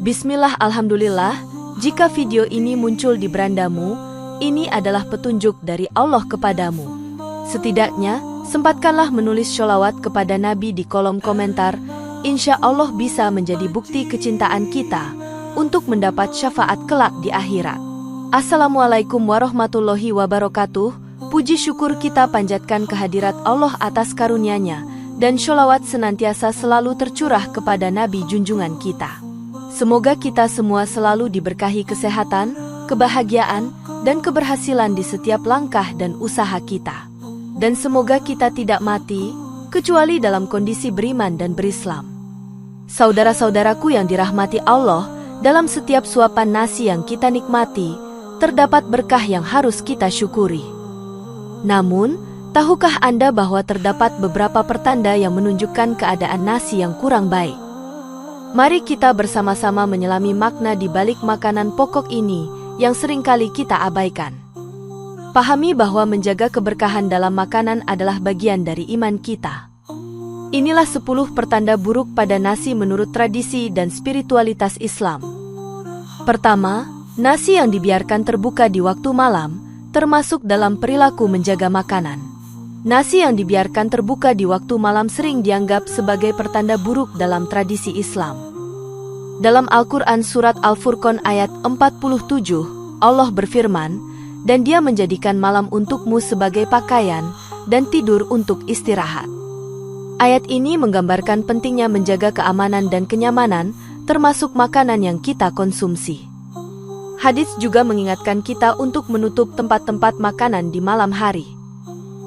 Bismillah, alhamdulillah, jika video ini muncul di berandamu, ini adalah petunjuk dari Allah kepadamu. Setidaknya, sempatkanlah menulis sholawat kepada Nabi di kolom komentar, insya Allah bisa menjadi bukti kecintaan kita untuk mendapat syafaat kelak di akhirat. Assalamualaikum warahmatullahi wabarakatuh. Puji syukur kita panjatkan kehadirat Allah atas karunia-Nya, dan sholawat senantiasa selalu tercurah kepada Nabi junjungan kita. Semoga kita semua selalu diberkahi kesehatan, kebahagiaan, dan keberhasilan di setiap langkah dan usaha kita. Dan semoga kita tidak mati, kecuali dalam kondisi beriman dan berislam. Saudara-saudaraku yang dirahmati Allah, dalam setiap suapan nasi yang kita nikmati, terdapat berkah yang harus kita syukuri. Namun, tahukah Anda bahwa terdapat beberapa pertanda yang menunjukkan keadaan nasi yang kurang baik? Mari kita bersama-sama menyelami makna di balik makanan pokok ini yang seringkali kita abaikan. Pahami bahwa menjaga keberkahan dalam makanan adalah bagian dari iman kita. Inilah 10 pertanda buruk pada nasi menurut tradisi dan spiritualitas Islam. Pertama, nasi yang dibiarkan terbuka di waktu malam, termasuk dalam perilaku menjaga makanan. Nasi yang dibiarkan terbuka di waktu malam sering dianggap sebagai pertanda buruk dalam tradisi Islam. Dalam Al-Quran Surat Al-Furqan ayat 47, Allah berfirman, "Dan Dia menjadikan malam untukmu sebagai pakaian, dan tidur untuk istirahat." Ayat ini menggambarkan pentingnya menjaga keamanan dan kenyamanan, termasuk makanan yang kita konsumsi. Hadits juga mengingatkan kita untuk menutup tempat-tempat makanan di malam hari.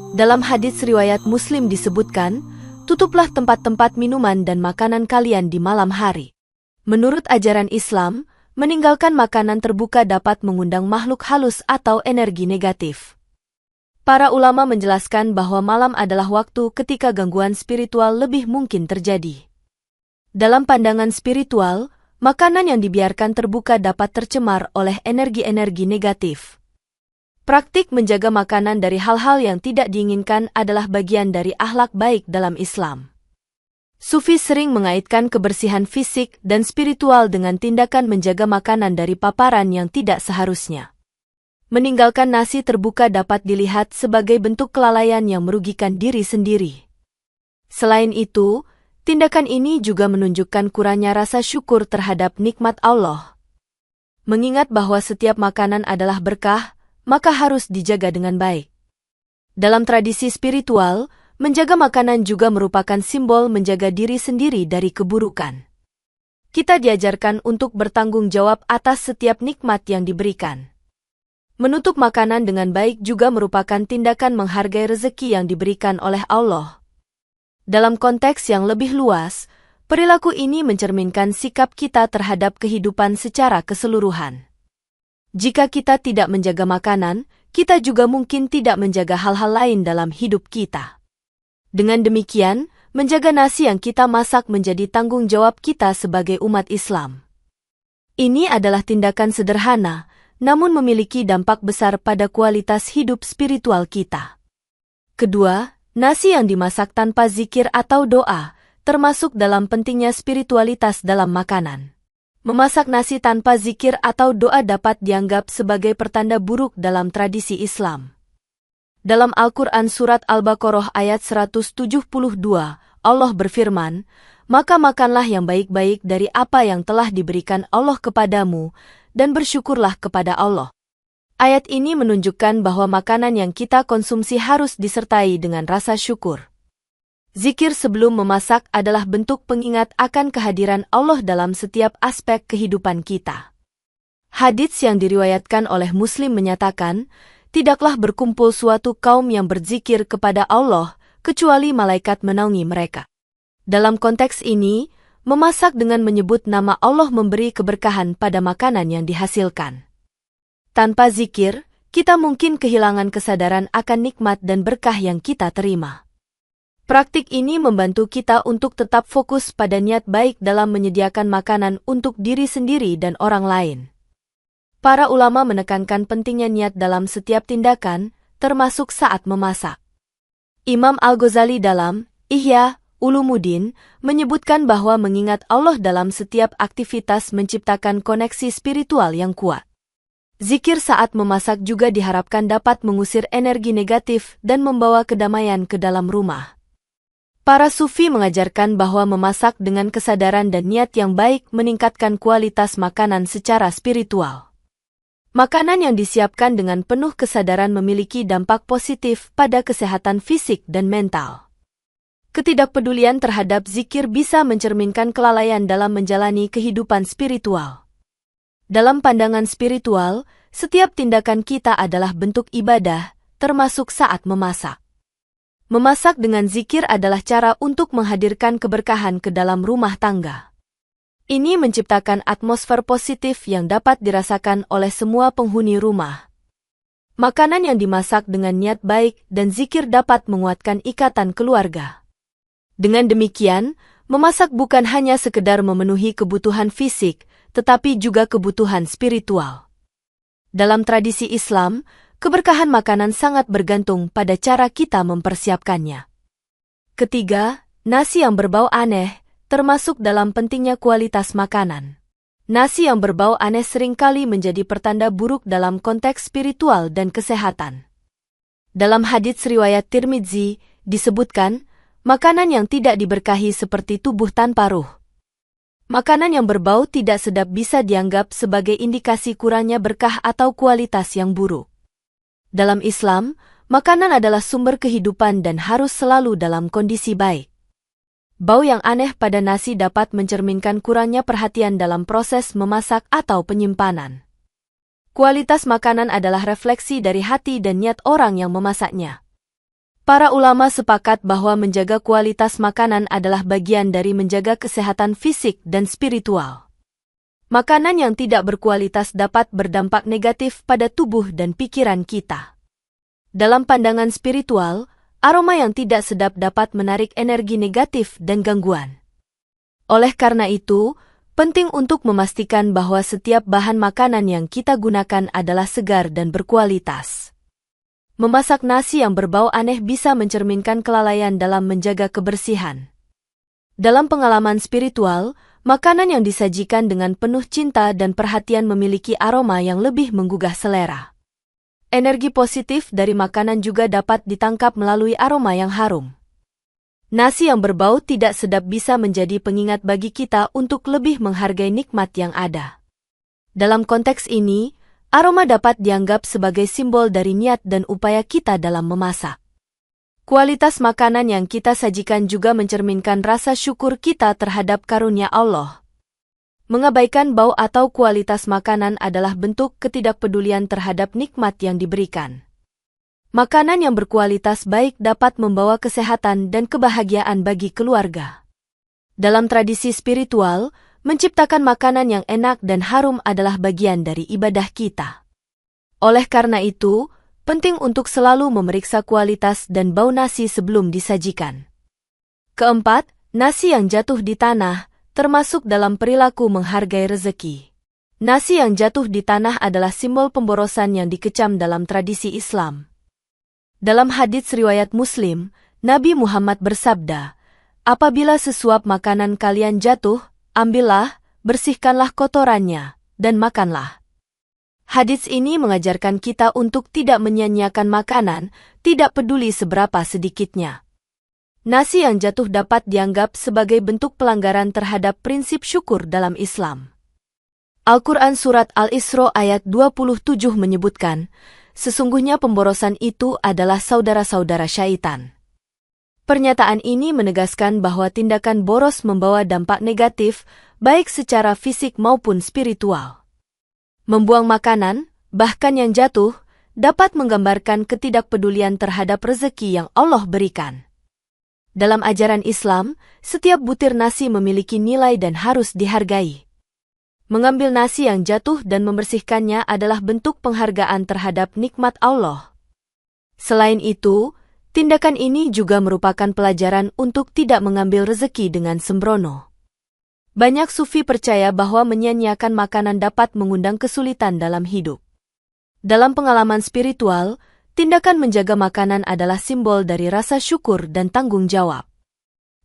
Dalam hadits riwayat Muslim disebutkan, tutuplah tempat-tempat minuman dan makanan kalian di malam hari. Menurut ajaran Islam, meninggalkan makanan terbuka dapat mengundang makhluk halus atau energi negatif. Para ulama menjelaskan bahwa malam adalah waktu ketika gangguan spiritual lebih mungkin terjadi. Dalam pandangan spiritual, makanan yang dibiarkan terbuka dapat tercemar oleh energi-energi negatif. Praktik menjaga makanan dari hal-hal yang tidak diinginkan adalah bagian dari akhlak baik dalam Islam. Sufi sering mengaitkan kebersihan fisik dan spiritual dengan tindakan menjaga makanan dari paparan yang tidak seharusnya. Meninggalkan nasi terbuka dapat dilihat sebagai bentuk kelalaian yang merugikan diri sendiri. Selain itu, tindakan ini juga menunjukkan kurangnya rasa syukur terhadap nikmat Allah. Mengingat bahwa setiap makanan adalah berkah, maka harus dijaga dengan baik. Dalam tradisi spiritual, menjaga makanan juga merupakan simbol menjaga diri sendiri dari keburukan. Kita diajarkan untuk bertanggung jawab atas setiap nikmat yang diberikan. Menutup makanan dengan baik juga merupakan tindakan menghargai rezeki yang diberikan oleh Allah. Dalam konteks yang lebih luas, perilaku ini mencerminkan sikap kita terhadap kehidupan secara keseluruhan. Jika kita tidak menjaga makanan, kita juga mungkin tidak menjaga hal-hal lain dalam hidup kita. Dengan demikian, menjaga nasi yang kita masak menjadi tanggung jawab kita sebagai umat Islam. Ini adalah tindakan sederhana, namun memiliki dampak besar pada kualitas hidup spiritual kita. Kedua, nasi yang dimasak tanpa zikir atau doa, termasuk dalam pentingnya spiritualitas dalam makanan. Memasak nasi tanpa zikir atau doa dapat dianggap sebagai pertanda buruk dalam tradisi Islam. Dalam Al-Quran Surat Al-Baqarah ayat 172, Allah berfirman, "Maka makanlah yang baik-baik dari apa yang telah diberikan Allah kepadamu, dan bersyukurlah kepada Allah." Ayat ini menunjukkan bahwa makanan yang kita konsumsi harus disertai dengan rasa syukur. Zikir sebelum memasak adalah bentuk pengingat akan kehadiran Allah dalam setiap aspek kehidupan kita. Hadits yang diriwayatkan oleh Muslim menyatakan, tidaklah berkumpul suatu kaum yang berzikir kepada Allah, kecuali malaikat menaungi mereka. Dalam konteks ini, memasak dengan menyebut nama Allah memberi keberkahan pada makanan yang dihasilkan. Tanpa zikir, kita mungkin kehilangan kesadaran akan nikmat dan berkah yang kita terima. Praktik ini membantu kita untuk tetap fokus pada niat baik dalam menyediakan makanan untuk diri sendiri dan orang lain. Para ulama menekankan pentingnya niat dalam setiap tindakan, termasuk saat memasak. Imam Al-Ghazali dalam Ihya Ulumuddin, menyebutkan bahwa mengingat Allah dalam setiap aktivitas menciptakan koneksi spiritual yang kuat. Zikir saat memasak juga diharapkan dapat mengusir energi negatif dan membawa kedamaian ke dalam rumah. Para sufi mengajarkan bahwa memasak dengan kesadaran dan niat yang baik meningkatkan kualitas makanan secara spiritual. Makanan yang disiapkan dengan penuh kesadaran memiliki dampak positif pada kesehatan fisik dan mental. Ketidakpedulian terhadap zikir bisa mencerminkan kelalaian dalam menjalani kehidupan spiritual. Dalam pandangan spiritual, setiap tindakan kita adalah bentuk ibadah, termasuk saat memasak. Memasak dengan zikir adalah cara untuk menghadirkan keberkahan ke dalam rumah tangga. Ini menciptakan atmosfer positif yang dapat dirasakan oleh semua penghuni rumah. Makanan yang dimasak dengan niat baik dan zikir dapat menguatkan ikatan keluarga. Dengan demikian, memasak bukan hanya sekedar memenuhi kebutuhan fisik, tetapi juga kebutuhan spiritual. Dalam tradisi Islam, keberkahan makanan sangat bergantung pada cara kita mempersiapkannya. Ketiga, nasi yang berbau aneh, termasuk dalam pentingnya kualitas makanan. Nasi yang berbau aneh seringkali menjadi pertanda buruk dalam konteks spiritual dan kesehatan. Dalam hadits riwayat Tirmidzi, disebutkan, makanan yang tidak diberkahi seperti tubuh tanpa ruh. Makanan yang berbau tidak sedap bisa dianggap sebagai indikasi kurangnya berkah atau kualitas yang buruk. Dalam Islam, makanan adalah sumber kehidupan dan harus selalu dalam kondisi baik. Bau yang aneh pada nasi dapat mencerminkan kurangnya perhatian dalam proses memasak atau penyimpanan. Kualitas makanan adalah refleksi dari hati dan niat orang yang memasaknya. Para ulama sepakat bahwa menjaga kualitas makanan adalah bagian dari menjaga kesehatan fisik dan spiritual. Makanan yang tidak berkualitas dapat berdampak negatif pada tubuh dan pikiran kita. Dalam pandangan spiritual, aroma yang tidak sedap dapat menarik energi negatif dan gangguan. Oleh karena itu, penting untuk memastikan bahwa setiap bahan makanan yang kita gunakan adalah segar dan berkualitas. Memasak nasi yang berbau aneh bisa mencerminkan kelalaian dalam menjaga kebersihan. Dalam pengalaman spiritual, makanan yang disajikan dengan penuh cinta dan perhatian memiliki aroma yang lebih menggugah selera. Energi positif dari makanan juga dapat ditangkap melalui aroma yang harum. Nasi yang berbau tidak sedap bisa menjadi pengingat bagi kita untuk lebih menghargai nikmat yang ada. Dalam konteks ini, aroma dapat dianggap sebagai simbol dari niat dan upaya kita dalam memasak. Kualitas makanan yang kita sajikan juga mencerminkan rasa syukur kita terhadap karunia Allah. Mengabaikan bau atau kualitas makanan adalah bentuk ketidakpedulian terhadap nikmat yang diberikan. Makanan yang berkualitas baik dapat membawa kesehatan dan kebahagiaan bagi keluarga. Dalam tradisi spiritual, menciptakan makanan yang enak dan harum adalah bagian dari ibadah kita. Oleh karena itu, penting untuk selalu memeriksa kualitas dan bau nasi sebelum disajikan. Keempat, nasi yang jatuh di tanah, termasuk dalam perilaku menghargai rezeki. Nasi yang jatuh di tanah adalah simbol pemborosan yang dikecam dalam tradisi Islam. Dalam hadits riwayat Muslim, Nabi Muhammad bersabda, "Apabila sesuap makanan kalian jatuh, ambillah, bersihkanlah kotorannya, dan makanlah." Hadits ini mengajarkan kita untuk tidak menyia-nyiakan makanan, tidak peduli seberapa sedikitnya. Nasi yang jatuh dapat dianggap sebagai bentuk pelanggaran terhadap prinsip syukur dalam Islam. Al-Quran Surat Al-Isra ayat 27 menyebutkan, sesungguhnya pemborosan itu adalah saudara-saudara syaitan. Pernyataan ini menegaskan bahwa tindakan boros membawa dampak negatif, baik secara fisik maupun spiritual. Membuang makanan, bahkan yang jatuh, dapat menggambarkan ketidakpedulian terhadap rezeki yang Allah berikan. Dalam ajaran Islam, setiap butir nasi memiliki nilai dan harus dihargai. Mengambil nasi yang jatuh dan membersihkannya adalah bentuk penghargaan terhadap nikmat Allah. Selain itu, tindakan ini juga merupakan pelajaran untuk tidak mengambil rezeki dengan sembrono. Banyak sufi percaya bahwa menyia-nyiakan makanan dapat mengundang kesulitan dalam hidup. Dalam pengalaman spiritual, tindakan menjaga makanan adalah simbol dari rasa syukur dan tanggung jawab.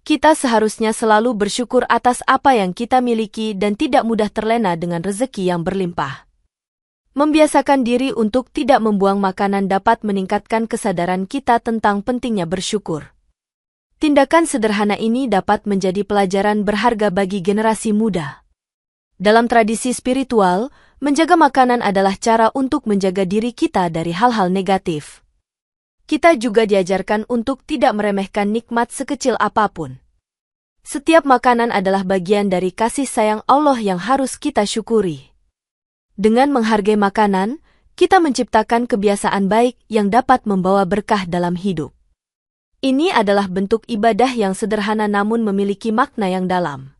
Kita seharusnya selalu bersyukur atas apa yang kita miliki dan tidak mudah terlena dengan rezeki yang berlimpah. Membiasakan diri untuk tidak membuang makanan dapat meningkatkan kesadaran kita tentang pentingnya bersyukur. Tindakan sederhana ini dapat menjadi pelajaran berharga bagi generasi muda. Dalam tradisi spiritual, menjaga makanan adalah cara untuk menjaga diri kita dari hal-hal negatif. Kita juga diajarkan untuk tidak meremehkan nikmat sekecil apapun. Setiap makanan adalah bagian dari kasih sayang Allah yang harus kita syukuri. Dengan menghargai makanan, kita menciptakan kebiasaan baik yang dapat membawa berkah dalam hidup. Ini adalah bentuk ibadah yang sederhana namun memiliki makna yang dalam.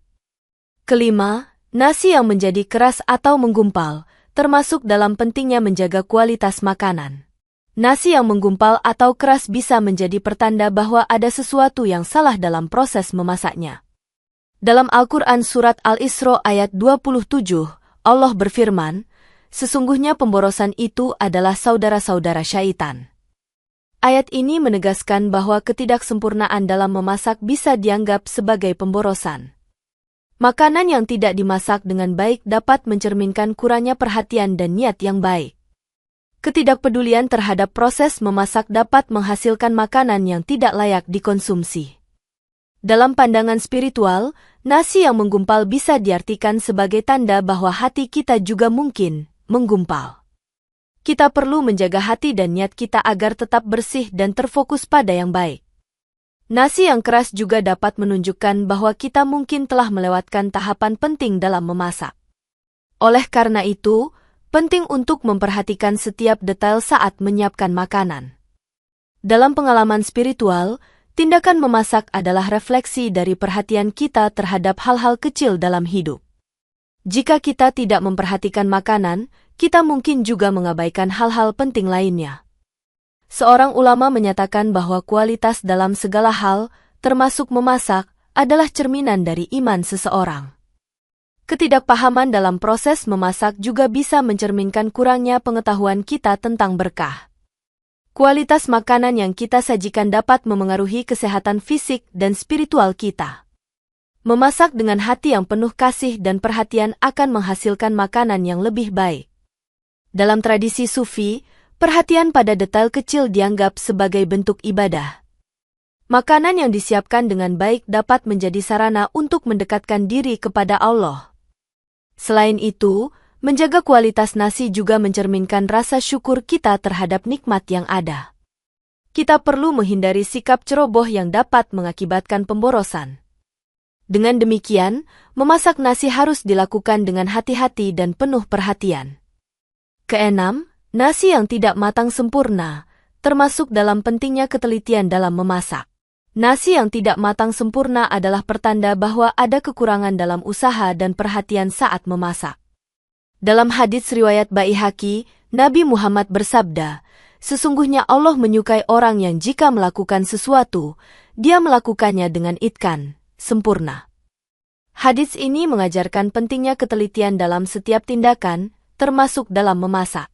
Kelima, nasi yang menjadi keras atau menggumpal, termasuk dalam pentingnya menjaga kualitas makanan. Nasi yang menggumpal atau keras bisa menjadi pertanda bahwa ada sesuatu yang salah dalam proses memasaknya. Dalam Al-Quran Surat Al-Isra ayat 27, Allah berfirman, "Sesungguhnya pemborosan itu adalah saudara-saudara syaitan." Ayat ini menegaskan bahwa ketidaksempurnaan dalam memasak bisa dianggap sebagai pemborosan. Makanan yang tidak dimasak dengan baik dapat mencerminkan kurangnya perhatian dan niat yang baik. Ketidakpedulian terhadap proses memasak dapat menghasilkan makanan yang tidak layak dikonsumsi. Dalam pandangan spiritual, nasi yang menggumpal bisa diartikan sebagai tanda bahwa hati kita juga mungkin menggumpal. Kita perlu menjaga hati dan niat kita agar tetap bersih dan terfokus pada yang baik. Nasi yang keras juga dapat menunjukkan bahwa kita mungkin telah melewatkan tahapan penting dalam memasak. Oleh karena itu, penting untuk memperhatikan setiap detail saat menyiapkan makanan. Dalam pengalaman spiritual, tindakan memasak adalah refleksi dari perhatian kita terhadap hal-hal kecil dalam hidup. Jika kita tidak memperhatikan makanan, kita mungkin juga mengabaikan hal-hal penting lainnya. Seorang ulama menyatakan bahwa kualitas dalam segala hal, termasuk memasak, adalah cerminan dari iman seseorang. Ketidakpahaman dalam proses memasak juga bisa mencerminkan kurangnya pengetahuan kita tentang berkah. Kualitas makanan yang kita sajikan dapat memengaruhi kesehatan fisik dan spiritual kita. Memasak dengan hati yang penuh kasih dan perhatian akan menghasilkan makanan yang lebih baik. Dalam tradisi Sufi, perhatian pada detail kecil dianggap sebagai bentuk ibadah. Makanan yang disiapkan dengan baik dapat menjadi sarana untuk mendekatkan diri kepada Allah. Selain itu, menjaga kualitas nasi juga mencerminkan rasa syukur kita terhadap nikmat yang ada. Kita perlu menghindari sikap ceroboh yang dapat mengakibatkan pemborosan. Dengan demikian, memasak nasi harus dilakukan dengan hati-hati dan penuh perhatian. Keenam, nasi yang tidak matang sempurna, termasuk dalam pentingnya ketelitian dalam memasak. Nasi yang tidak matang sempurna adalah pertanda bahwa ada kekurangan dalam usaha dan perhatian saat memasak. Dalam hadits riwayat Baihaqi, Nabi Muhammad bersabda, "Sesungguhnya Allah menyukai orang yang jika melakukan sesuatu, dia melakukannya dengan itqan, sempurna." Hadits ini mengajarkan pentingnya ketelitian dalam setiap tindakan, termasuk dalam memasak.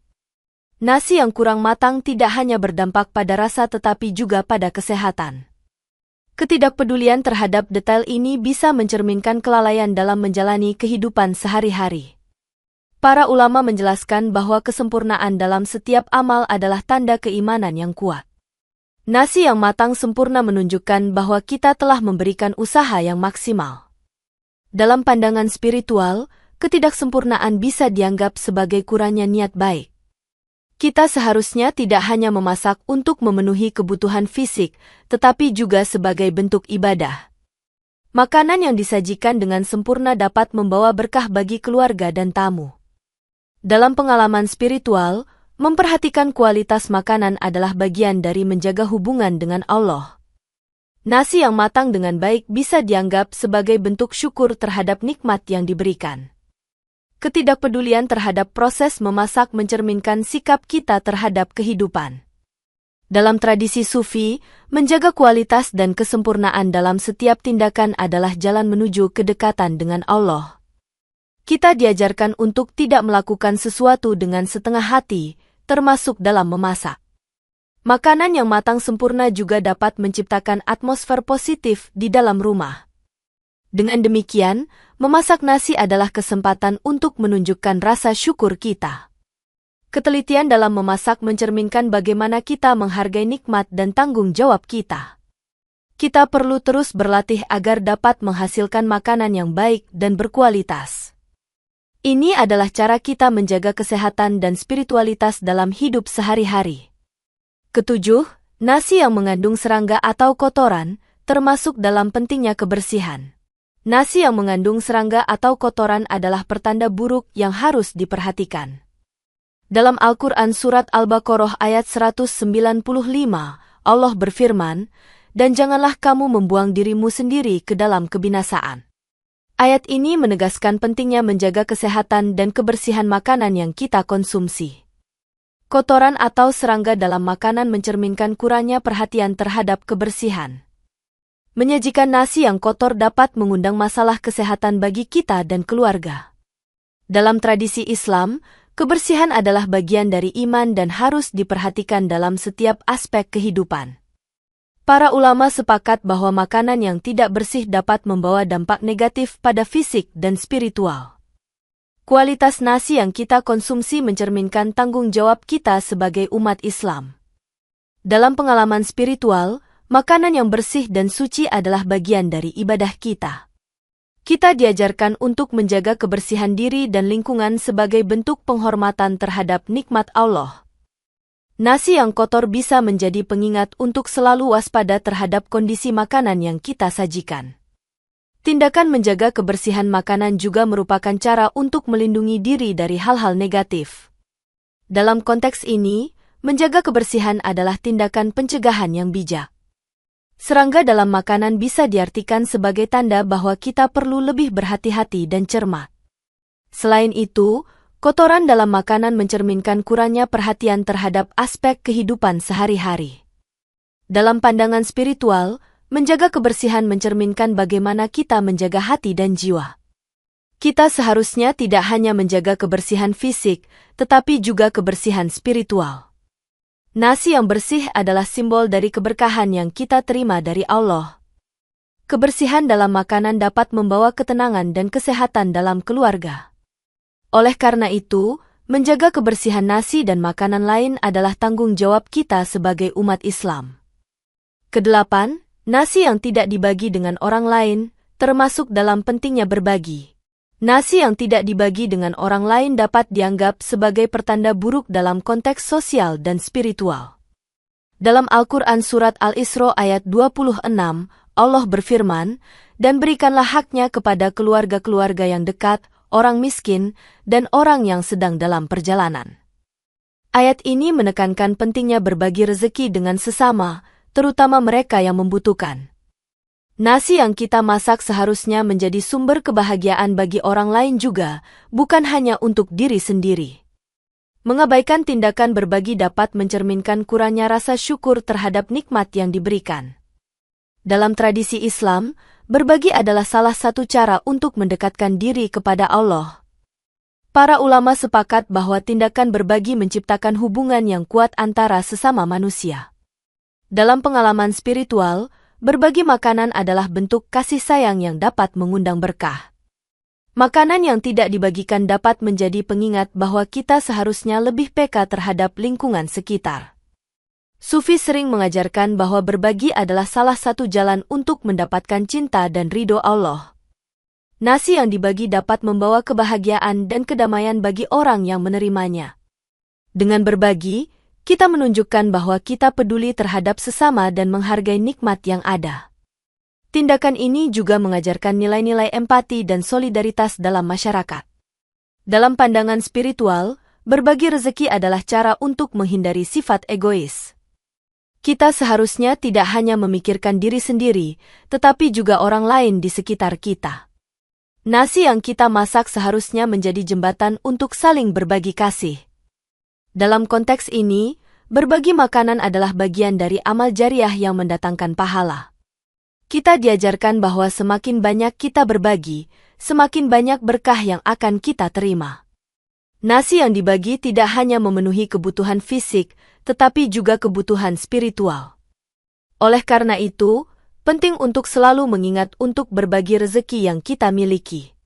Nasi yang kurang matang tidak hanya berdampak pada rasa tetapi juga pada kesehatan. Ketidakpedulian terhadap detail ini bisa mencerminkan kelalaian dalam menjalani kehidupan sehari-hari. Para ulama menjelaskan bahwa kesempurnaan dalam setiap amal adalah tanda keimanan yang kuat. Nasi yang matang sempurna menunjukkan bahwa kita telah memberikan usaha yang maksimal. Dalam pandangan spiritual, ketidaksempurnaan bisa dianggap sebagai kurangnya niat baik. Kita seharusnya tidak hanya memasak untuk memenuhi kebutuhan fisik, tetapi juga sebagai bentuk ibadah. Makanan yang disajikan dengan sempurna dapat membawa berkah bagi keluarga dan tamu. Dalam pengalaman spiritual, memperhatikan kualitas makanan adalah bagian dari menjaga hubungan dengan Allah. Nasi yang matang dengan baik bisa dianggap sebagai bentuk syukur terhadap nikmat yang diberikan. Ketidakpedulian terhadap proses memasak mencerminkan sikap kita terhadap kehidupan. Dalam tradisi Sufi, menjaga kualitas dan kesempurnaan dalam setiap tindakan adalah jalan menuju kedekatan dengan Allah. Kita diajarkan untuk tidak melakukan sesuatu dengan setengah hati, termasuk dalam memasak. Makanan yang matang sempurna juga dapat menciptakan atmosfer positif di dalam rumah. Dengan demikian, memasak nasi adalah kesempatan untuk menunjukkan rasa syukur kita. Ketelitian dalam memasak mencerminkan bagaimana kita menghargai nikmat dan tanggung jawab kita. Kita perlu terus berlatih agar dapat menghasilkan makanan yang baik dan berkualitas. Ini adalah cara kita menjaga kesehatan dan spiritualitas dalam hidup sehari-hari. Ketujuh, nasi yang mengandung serangga atau kotoran, termasuk dalam pentingnya kebersihan. Nasi yang mengandung serangga atau kotoran adalah pertanda buruk yang harus diperhatikan. Dalam Al-Quran Surat Al-Baqarah ayat 195, Allah berfirman, "Dan janganlah kamu membuang dirimu sendiri ke dalam kebinasaan." Ayat ini menegaskan pentingnya menjaga kesehatan dan kebersihan makanan yang kita konsumsi. Kotoran atau serangga dalam makanan mencerminkan kurangnya perhatian terhadap kebersihan. Menyajikan nasi yang kotor dapat mengundang masalah kesehatan bagi kita dan keluarga. Dalam tradisi Islam, kebersihan adalah bagian dari iman dan harus diperhatikan dalam setiap aspek kehidupan. Para ulama sepakat bahwa makanan yang tidak bersih dapat membawa dampak negatif pada fisik dan spiritual. Kualitas nasi yang kita konsumsi mencerminkan tanggung jawab kita sebagai umat Islam. Dalam pengalaman spiritual, makanan yang bersih dan suci adalah bagian dari ibadah kita. Kita diajarkan untuk menjaga kebersihan diri dan lingkungan sebagai bentuk penghormatan terhadap nikmat Allah. Nasi yang kotor bisa menjadi pengingat untuk selalu waspada terhadap kondisi makanan yang kita sajikan. Tindakan menjaga kebersihan makanan juga merupakan cara untuk melindungi diri dari hal-hal negatif. Dalam konteks ini, menjaga kebersihan adalah tindakan pencegahan yang bijak. Serangga dalam makanan bisa diartikan sebagai tanda bahwa kita perlu lebih berhati-hati dan cermat. Selain itu, kotoran dalam makanan mencerminkan kurangnya perhatian terhadap aspek kehidupan sehari-hari. Dalam pandangan spiritual, menjaga kebersihan mencerminkan bagaimana kita menjaga hati dan jiwa. Kita seharusnya tidak hanya menjaga kebersihan fisik, tetapi juga kebersihan spiritual. Nasi yang bersih adalah simbol dari keberkahan yang kita terima dari Allah. Kebersihan dalam makanan dapat membawa ketenangan dan kesehatan dalam keluarga. Oleh karena itu, menjaga kebersihan nasi dan makanan lain adalah tanggung jawab kita sebagai umat Islam. Kedelapan, nasi yang tidak dibagi dengan orang lain, termasuk dalam pentingnya berbagi. Nasi yang tidak dibagi dengan orang lain dapat dianggap sebagai pertanda buruk dalam konteks sosial dan spiritual. Dalam Al-Quran Surat Al-Isra ayat 26, Allah berfirman, "Dan berikanlah haknya kepada keluarga-keluarga yang dekat, orang miskin, dan orang yang sedang dalam perjalanan." Ayat ini menekankan pentingnya berbagi rezeki dengan sesama, terutama mereka yang membutuhkan. Nasi yang kita masak seharusnya menjadi sumber kebahagiaan bagi orang lain juga, bukan hanya untuk diri sendiri. Mengabaikan tindakan berbagi dapat mencerminkan kurangnya rasa syukur terhadap nikmat yang diberikan. Dalam tradisi Islam, berbagi adalah salah satu cara untuk mendekatkan diri kepada Allah. Para ulama sepakat bahwa tindakan berbagi menciptakan hubungan yang kuat antara sesama manusia. Dalam pengalaman spiritual, berbagi makanan adalah bentuk kasih sayang yang dapat mengundang berkah. Makanan yang tidak dibagikan dapat menjadi pengingat bahwa kita seharusnya lebih peka terhadap lingkungan sekitar. Sufi sering mengajarkan bahwa berbagi adalah salah satu jalan untuk mendapatkan cinta dan ridho Allah. Nasi yang dibagi dapat membawa kebahagiaan dan kedamaian bagi orang yang menerimanya. Dengan berbagi, kita menunjukkan bahwa kita peduli terhadap sesama dan menghargai nikmat yang ada. Tindakan ini juga mengajarkan nilai-nilai empati dan solidaritas dalam masyarakat. Dalam pandangan spiritual, berbagi rezeki adalah cara untuk menghindari sifat egois. Kita seharusnya tidak hanya memikirkan diri sendiri, tetapi juga orang lain di sekitar kita. Nasi yang kita masak seharusnya menjadi jembatan untuk saling berbagi kasih. Dalam konteks ini, berbagi makanan adalah bagian dari amal jariah yang mendatangkan pahala. Kita diajarkan bahwa semakin banyak kita berbagi, semakin banyak berkah yang akan kita terima. Nasi yang dibagi tidak hanya memenuhi kebutuhan fisik, tetapi juga kebutuhan spiritual. Oleh karena itu, penting untuk selalu mengingat untuk berbagi rezeki yang kita miliki.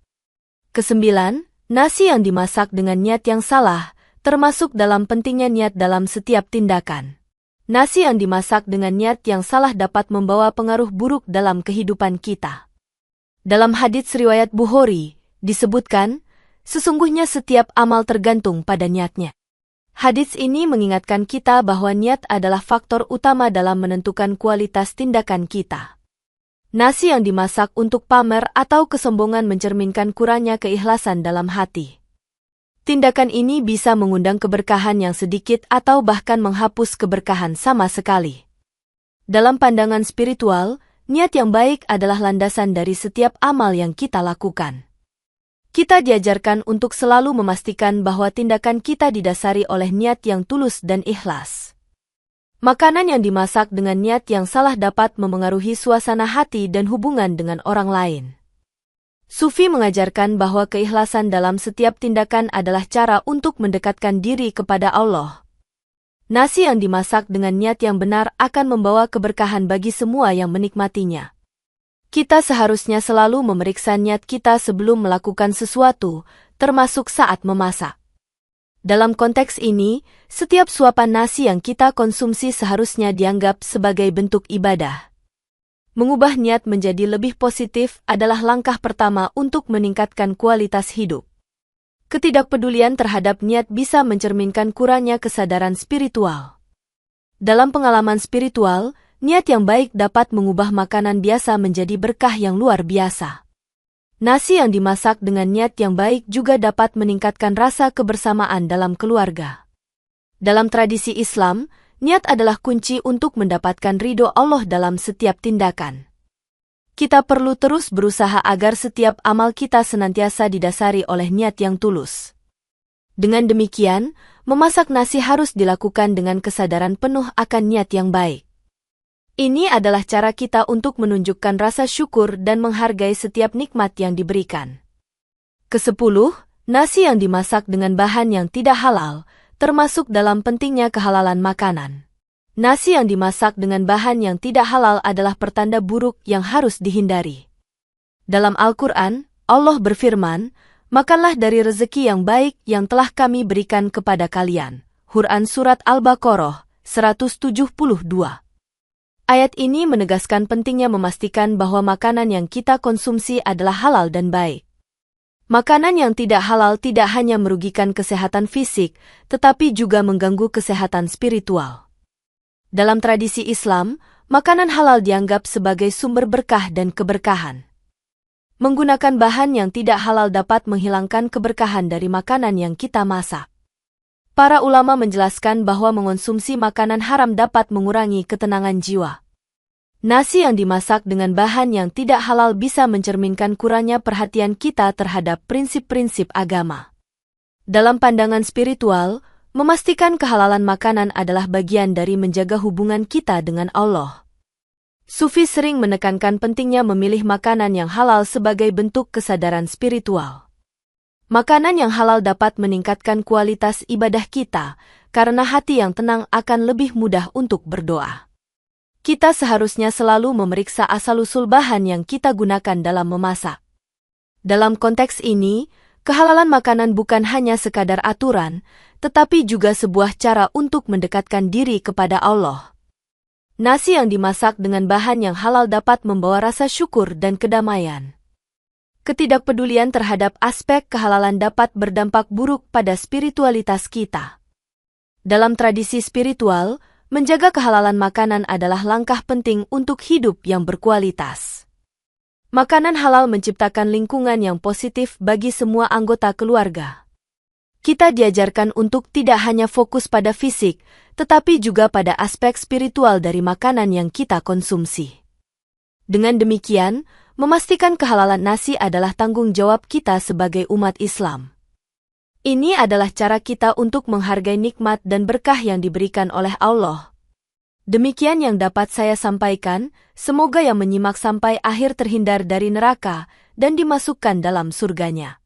Kesembilan, nasi yang dimasak dengan niat yang salah, termasuk dalam pentingnya niat dalam setiap tindakan. Nasi yang dimasak dengan niat yang salah dapat membawa pengaruh buruk dalam kehidupan kita. Dalam hadits riwayat Bukhari, disebutkan, sesungguhnya setiap amal tergantung pada niatnya. Hadits ini mengingatkan kita bahwa niat adalah faktor utama dalam menentukan kualitas tindakan kita. Nasi yang dimasak untuk pamer atau kesombongan mencerminkan kurangnya keikhlasan dalam hati. Tindakan ini bisa mengundang keberkahan yang sedikit atau bahkan menghapus keberkahan sama sekali. Dalam pandangan spiritual, niat yang baik adalah landasan dari setiap amal yang kita lakukan. Kita diajarkan untuk selalu memastikan bahwa tindakan kita didasari oleh niat yang tulus dan ikhlas. Makanan yang dimasak dengan niat yang salah dapat memengaruhi suasana hati dan hubungan dengan orang lain. Sufi mengajarkan bahwa keikhlasan dalam setiap tindakan adalah cara untuk mendekatkan diri kepada Allah. Nasi yang dimasak dengan niat yang benar akan membawa keberkahan bagi semua yang menikmatinya. Kita seharusnya selalu memeriksa niat kita sebelum melakukan sesuatu, termasuk saat memasak. Dalam konteks ini, setiap suapan nasi yang kita konsumsi seharusnya dianggap sebagai bentuk ibadah. Mengubah niat menjadi lebih positif adalah langkah pertama untuk meningkatkan kualitas hidup. Ketidakpedulian terhadap niat bisa mencerminkan kurangnya kesadaran spiritual. Dalam pengalaman spiritual, niat yang baik dapat mengubah makanan biasa menjadi berkah yang luar biasa. Nasi yang dimasak dengan niat yang baik juga dapat meningkatkan rasa kebersamaan dalam keluarga. Dalam tradisi Islam, niat adalah kunci untuk mendapatkan ridho Allah dalam setiap tindakan. Kita perlu terus berusaha agar setiap amal kita senantiasa didasari oleh niat yang tulus. Dengan demikian, memasak nasi harus dilakukan dengan kesadaran penuh akan niat yang baik. Ini adalah cara kita untuk menunjukkan rasa syukur dan menghargai setiap nikmat yang diberikan. Kesepuluh, nasi yang dimasak dengan bahan yang tidak halal, termasuk dalam pentingnya kehalalan makanan. Nasi yang dimasak dengan bahan yang tidak halal adalah pertanda buruk yang harus dihindari. Dalam Al-Quran, Allah berfirman, "Makanlah dari rezeki yang baik yang telah kami berikan kepada kalian." Quran Surat Al-Baqarah, 172. Ayat ini menegaskan pentingnya memastikan bahwa makanan yang kita konsumsi adalah halal dan baik. Makanan yang tidak halal tidak hanya merugikan kesehatan fisik, tetapi juga mengganggu kesehatan spiritual. Dalam tradisi Islam, makanan halal dianggap sebagai sumber berkah dan keberkahan. Menggunakan bahan yang tidak halal dapat menghilangkan keberkahan dari makanan yang kita masak. Para ulama menjelaskan bahwa mengonsumsi makanan haram dapat mengurangi ketenangan jiwa. Nasi yang dimasak dengan bahan yang tidak halal bisa mencerminkan kurangnya perhatian kita terhadap prinsip-prinsip agama. Dalam pandangan spiritual, memastikan kehalalan makanan adalah bagian dari menjaga hubungan kita dengan Allah. Sufi sering menekankan pentingnya memilih makanan yang halal sebagai bentuk kesadaran spiritual. Makanan yang halal dapat meningkatkan kualitas ibadah kita, karena hati yang tenang akan lebih mudah untuk berdoa. Kita seharusnya selalu memeriksa asal-usul bahan yang kita gunakan dalam memasak. Dalam konteks ini, kehalalan makanan bukan hanya sekadar aturan, tetapi juga sebuah cara untuk mendekatkan diri kepada Allah. Nasi yang dimasak dengan bahan yang halal dapat membawa rasa syukur dan kedamaian. Ketidakpedulian terhadap aspek kehalalan dapat berdampak buruk pada spiritualitas kita. Dalam tradisi spiritual, menjaga kehalalan makanan adalah langkah penting untuk hidup yang berkualitas. Makanan halal menciptakan lingkungan yang positif bagi semua anggota keluarga. Kita diajarkan untuk tidak hanya fokus pada fisik, tetapi juga pada aspek spiritual dari makanan yang kita konsumsi. Dengan demikian, memastikan kehalalan nasi adalah tanggung jawab kita sebagai umat Islam. Ini adalah cara kita untuk menghargai nikmat dan berkah yang diberikan oleh Allah. Demikian yang dapat saya sampaikan, semoga yang menyimak sampai akhir terhindar dari neraka dan dimasukkan dalam surganya.